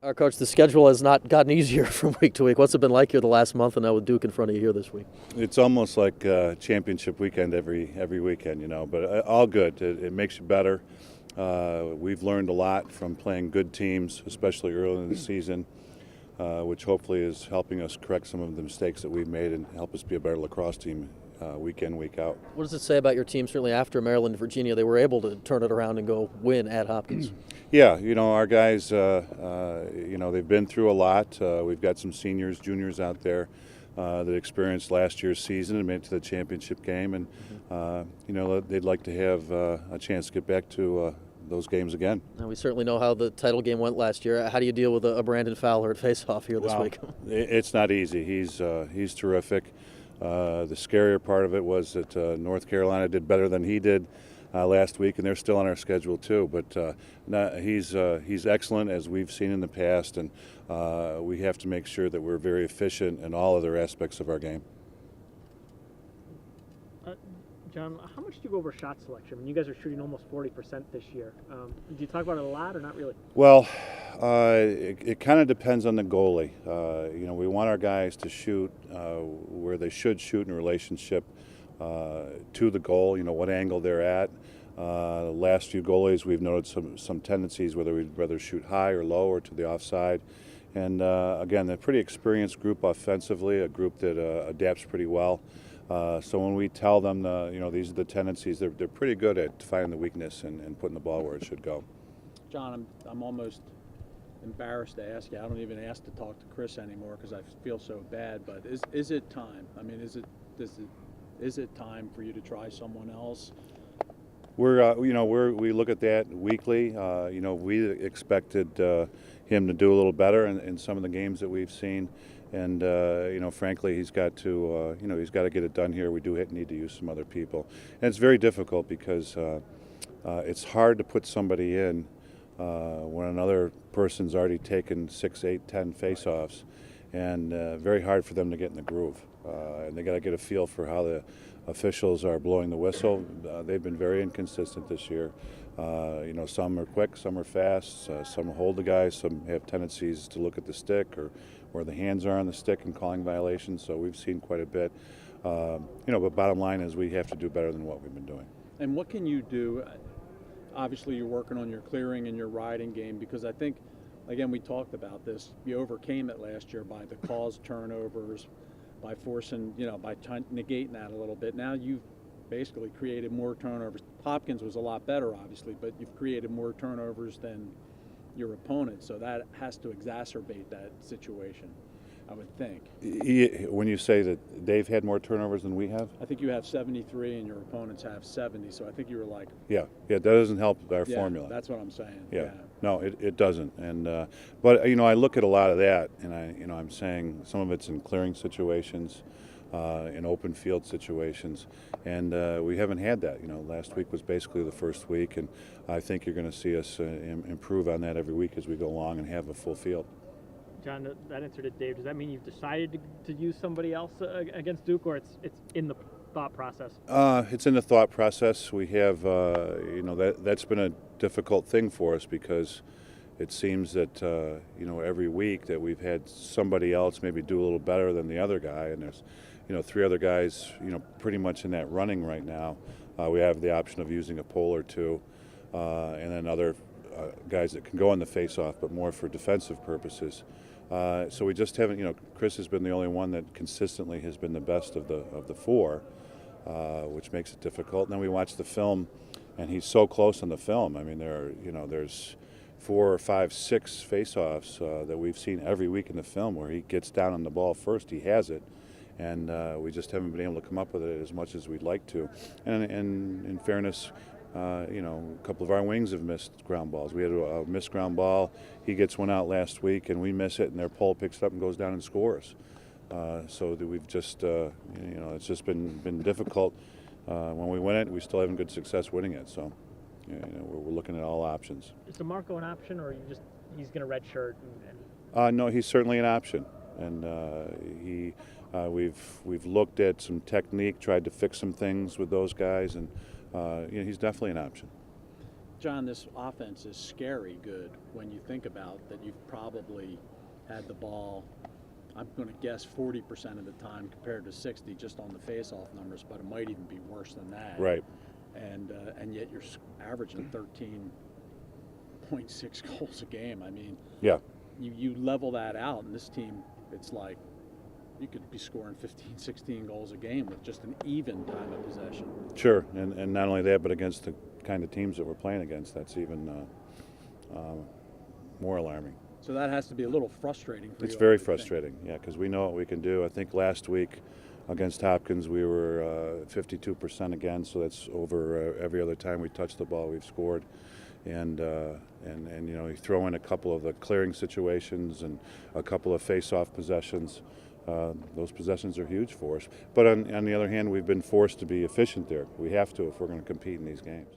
Our coach, the schedule has not gotten easier from week to week. What's it been like here the last month, and now with Duke in front of you here this week? It's almost like championship weekend every weekend, but all good. It makes you better. We've learned a lot from playing good teams, especially early in the season, which hopefully is helping us correct some of the mistakes that we've made and help us be a better lacrosse team week in, week out. What does it say about your team? Certainly after Maryland and Virginia, they were able to turn it around and go win at Hopkins. Yeah, our guys, they've been through a lot. We've got some seniors, juniors out there that experienced last year's season and made it to the championship game, and they'd like to have a chance to get back to those games again. Now, we certainly know how the title game went last year. How do you deal with a Brandon Fowler at face-off here this week? It's not easy. He's terrific. The scarier part of it was that North Carolina did better than he did last week, and they're still on our schedule too. But he's excellent, as we've seen in the past, and we have to make sure that we're very efficient in all other aspects of our game. John, how much do you go over shot selection? I mean, you guys are shooting almost 40% this year. Do you talk about it a lot or not really? Well, it kind of depends on the goalie. We want our guys to shoot where they should shoot in relationship to the goal, what angle they're at. The last few goalies, we've noted some tendencies, whether we'd rather shoot high or low or to the offside. And again, they're a pretty experienced group offensively, a group that adapts pretty well. So when we tell them, these are the tendencies, they're pretty good at finding the weakness and putting the ball where it should go. John, I'm almost embarrassed to ask you. I don't even ask to talk to Chris anymore because I feel so bad. But is it time? I mean, is it time for you to try someone else? We look at that weekly. We expected him to do a little better in some of the games that we've seen. And frankly, he's got to get it done here. We do need to use some other people, and it's very difficult because it's hard to put somebody in when another person's already taken 6, 8, 10 face-offs, and very hard for them to get in the groove. And they got to get a feel for how the officials are blowing the whistle. They've been very inconsistent this year. Some are quick, some are fast, some hold the guys, some have tendencies to look at the stick or where the hands are on the stick and calling violations. So we've seen quite a bit. But bottom line is we have to do better than what we've been doing. And what can you do? Obviously, you're working on your clearing and your riding game, because I think, again, we talked about this. You overcame it last year by the caused turnovers, by forcing, by negating that a little bit. Now you've basically created more turnovers. Hopkins was a lot better, obviously, but you've created more turnovers than your opponent, so that has to exacerbate that situation, I would think. When you say that they've had more turnovers than we have? I think you have 73 and your opponents have 70, so I think you were like... Yeah, that doesn't help our formula. That's what I'm saying. Yeah. No, it doesn't. And but I look at a lot of that, and I'm saying some of it's in clearing situations, in open field situations, and we haven't had that. Last week was basically the first week, and I think you're going to see us improve on that every week as we go along and have a full field. John, that answer to Dave, does that mean you've decided to use somebody else against Duke, or it's in the thought process? It's in the thought process. We have, that's been a difficult thing for us because it seems that, every week that we've had somebody else maybe do a little better than the other guy, and there's, 3 other guys, pretty much in that running right now. We have the option of using a pole or two, and then other guys that can go on the face-off, but more for defensive purposes. So we just haven't, Chris has been the only one that consistently has been the best of the 4, which makes it difficult. And then we watch the film, and he's so close on the film. I mean, there's 4 or 5, 6 face-offs that we've seen every week in the film where he gets down on the ball first, he has it, and we just haven't been able to come up with it as much as we'd like to. And in fairness, a couple of our wings have missed ground balls. We had a missed ground ball. He gets one out last week, and we miss it, and their pole picks it up and goes down and scores. So that we've just, it's just been difficult. When we win it, we still having good success winning it. So, we're looking at all options. Is DeMarco an option, or he's going to redshirt? No, he's certainly an option, and we've looked at some technique, tried to fix some things with those guys, and he's definitely an option. John, this offense is scary good when you think about that you've probably had the ball, I'm going to guess 40% of the time compared to 60 just on the face-off numbers, but it might even be worse than that. Right. And yet you're averaging 13.6 goals a game. I mean, Yeah. You level that out, and this team, it's like you could be scoring 15, 16 goals a game with just an even time of possession. Sure, and not only that, but against the kind of teams that we're playing against, that's even more alarming. So that has to be a little frustrating for you. It's very I would think. frustrating, yeah, because we know what we can do. I think last week against Hopkins we were 52% again, so that's over every other time we touch the ball we've scored. And you know, you throw in a couple of the clearing situations and a couple of face-off possessions. Those possessions are huge for us. But on the other hand, we've been forced to be efficient there. We have to if we're going to compete in these games.